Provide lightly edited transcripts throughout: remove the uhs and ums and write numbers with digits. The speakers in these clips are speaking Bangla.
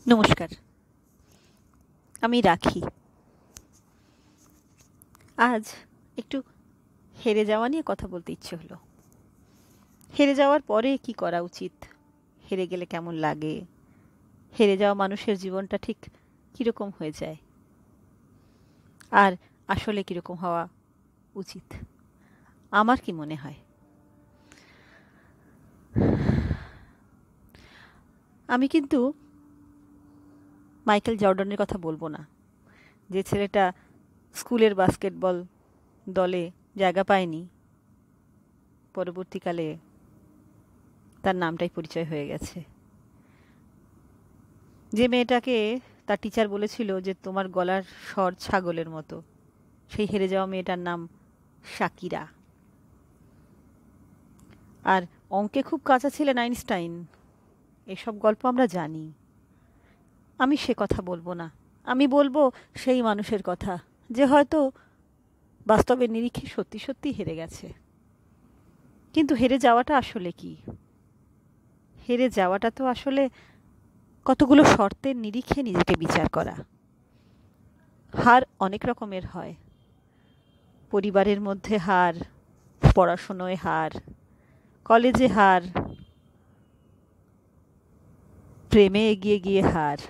নমস্কার। আমি রাখি। আজ একটু হেরে যাওয়া নিয়ে কথা বলতে ইচ্ছে হলো। হেরে যাওয়ার পরে কি করা উচিত? হেরে গেলে কেমন লাগে? হেরে যাওয়া মানুষের জীবনটা ঠিক কীরকম হয়ে যায়? আর আসলে কীরকম হওয়া উচিত? আমার কি মনে হয়? আমি কিন্তু মাইকেল জর্ডানের কথা বলবো না, যে ছেলেটা স্কুলের বাস্কেটবল দলে জায়গা পায়নি, পরবর্তীকালে তার নামটাই পরিচয় হয়ে গেছে। যে মেয়েটাকে তার টিচার বলেছিল যে তোমার গলার স্বর ছাগলের মতো, সেই হেরে যাওয়া মেয়েটার নাম শাকিরা। আর অঙ্কে খুব কাঁচা ছিলেন আইনস্টাইন, এসব গল্প আমরা জানি। আমি সে কথা বলবো না, আমি বলবো সেই মানুষের কথা যে হয়তো বাস্তবের নিরিখে সত্যি সত্যি হেরে গেছে। কিন্তু হেরে যাওয়াটা আসলে কি? হেরে যাওয়াটা তো আসলে কতগুলো শর্তের নিরিখে নিজেকে বিচার করা। হার অনেক রকমের হয়। পরিবারের মধ্যে হার, পড়াশোনায় হার, কলেজে হার, প্রেমে এগিয়ে গিয়ে হার,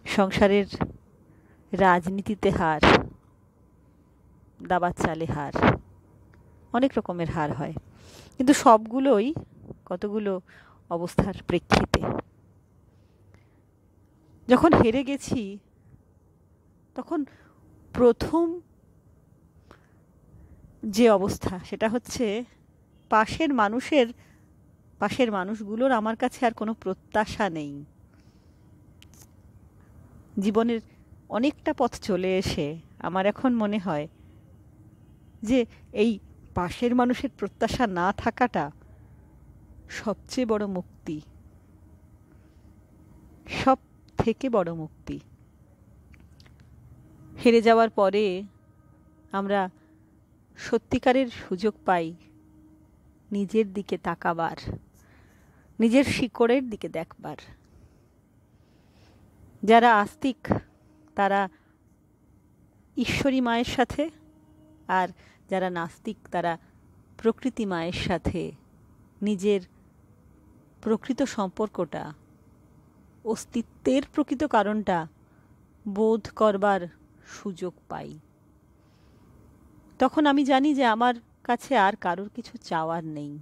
সংসারের রাজনীতিতে হার, দাবার চালে হার, অনেক রকমের হার হয়। কিন্তু সবগুলোই কতগুলো অবস্থার প্রেক্ষিতে। যখন হেরে গেছি তখন প্রথম যে অবস্থা সেটা হচ্ছে পাশের মানুষগুলোর আমার কাছে আর কোনো প্রত্যাশা নেই। জীবনের অনেকটা পথ চলে এসে আমার এখন মনে হয় যে এই পাশের মানুষের প্রত্যাশা না থাকাটা সবচেয়ে বড় মুক্তি, সব থেকে বড় মুক্তি। হেরে যাওয়ার পরে আমরা সত্যিকারের সুযোগ পাই নিজের দিকে তাকাবার, নিজের শিকড়ের দিকে দেখবার। যারা আস্তিক তারা ঈশ্বরী মায়ের সাথে, আর যারা নাস্তিক তারা প্রকৃতি মায়ের সাথে নিজের প্রকৃত সম্পর্কটা, অস্তিত্বের প্রকৃত কারণটা বোধ করবার সুযোগ পাই। তখন আমি জানি যে আমার কাছে আর কারোর কিছু চাওয়ার নেই।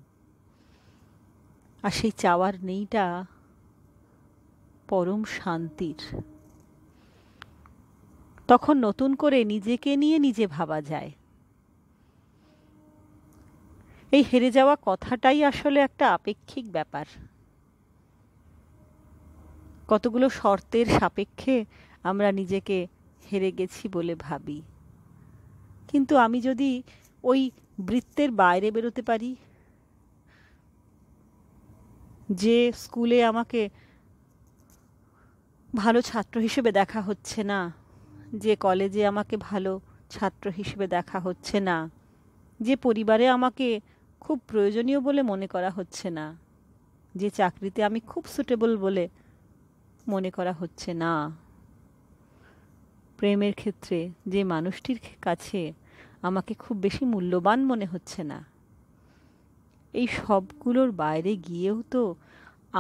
আর সেই চাওয়ার নেইটা পরম শান্তির। তখন নতুন করে নিজেকে নিয়ে নিজে ভাবা যায়। এই হেরে যাওয়া কথাটাই আসলে একটা আপেক্ষিক ব্যাপার। কতগুলো শর্তের সাপেক্ষে আমরা নিজেকে হেরে গেছি বলে ভাবি। কিন্তু আমি যদি ওই বৃত্তের বাইরে বেরোতে পারি, যে স্কুলে আমাকে ভালো ছাত্র হিসেবে দেখা হচ্ছে না, যে কলেজে আমাকে ভালো ছাত্র হিসেবে দেখা হচ্ছে না, যে পরিবারে আমাকে খুব প্রয়োজনীয় বলে মনে করা হচ্ছে না, যে চাকরিতে আমি খুব সুটেবল বলে মনে করা হচ্ছে না, প্রেমের ক্ষেত্রে যে মানুষটির কাছে আমাকে খুব বেশি মূল্যবান মনে হচ্ছে না, এই সবগুলোর বাইরে গিয়েও তো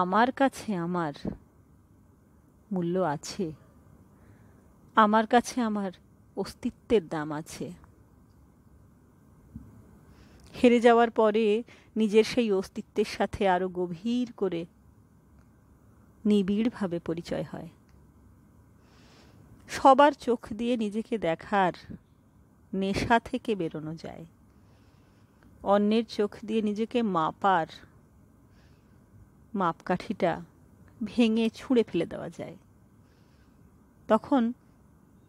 আমার কাছে আমার মূল্য আছে, আমার কাছে আমার অস্তিত্বের দাম আছে। হেরে যাওয়ার পরে নিজের সেই অস্তিত্বের সাথে আরো গভীর করে নিবিড়ভাবে পরিচয় হয়। সবার চোখ দিয়ে নিজেকে দেখার নেশা থেকে বেরোনো যায়। অন্যের চোখ দিয়ে নিজেকে মাপার মাপকাঠিটা ভেঙে ছুঁড়ে ফেলে দেওয়া যায়। তখন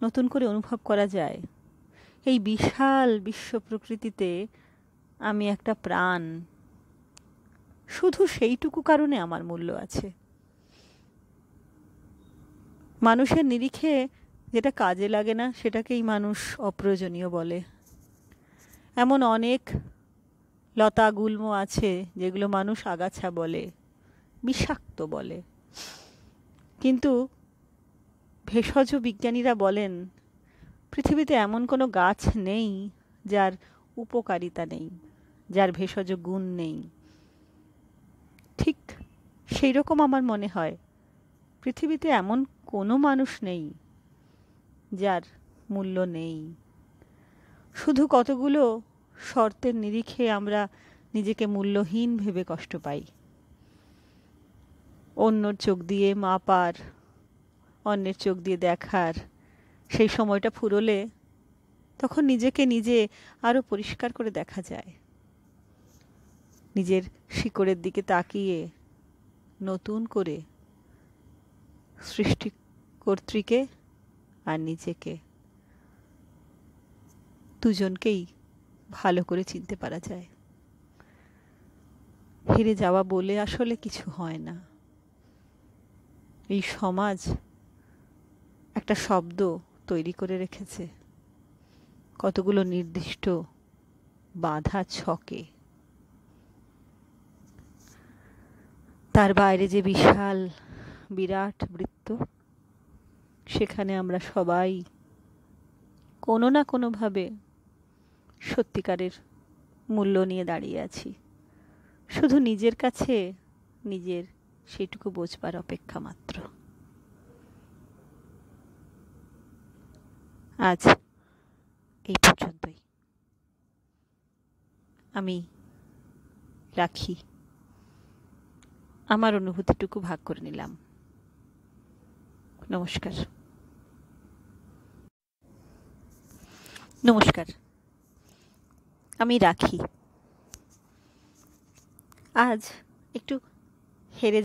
নতুন করে অনুভব করা যায় এই বিশাল বিশ্ব প্রকৃতিতে আমি একটা প্রাণ, শুধু সেইটুকু কারণে আমার মূল্য আছে। মানুষের নিরিখে যেটা কাজে লাগে না সেটাকেই মানুষ অপ্রয়োজনীয় বলে। এমন অনেক লতা গুল্ম আছে যেগুলো মানুষ আগাছা বলে, বিষাক্ত বলে। কিন্তু ভেষজ বিজ্ঞানীরা বলেন পৃথিবীতে এমন কোনো গাছ নেই যার উপকারিতা নেই, যার ভেষজ গুণ নেই। ঠিক সেই রকম আমার মনে হয় পৃথিবীতে এমন কোনো মানুষ নেই যার মূল্য নেই। শুধু কতগুলো শর্তের নিরিখে আমরা নিজেকে মূল্যহীন ভেবে কষ্ট পাই। অন্যর চোখ দিয়ে মাপার, অন্যের চোখ দিয়ে দেখার সেই সময়টা ফুরোলে তখন নিজেকে নিজে আরও পরিষ্কার করে দেখা যায়। নিজের শিকড়ের দিকে তাকিয়ে নতুন করে সৃষ্টিকর্ত্রীকে আর নিজেকে দুজনকেই ভালো করে চিনতে পারা যায়। হেরে যাওয়া বলে আসলে কিছু হয় না। এই সমাজ একটা শব্দ তৈরি করে রেখেছে কতগুলো নির্দিষ্ট বাঁধা ছকে। তার বাইরে যে বিশাল বিরাট বৃত্ত, সেখানে আমরা সবাই কোনো না কোনোভাবে সত্যিকারের মূল্য নিয়ে দাঁড়িয়ে আছি। শুধু নিজের কাছে নিজের সেটুকু বোঝবার অপেক্ষা মাত্র। আজ এই পর্যন্তই। আমি রাখি, আমার অনুভূতিটুকু ভাগ করে নিলাম। নমস্কার। নমস্কার, আমি রাখি। আজ একটু হেরে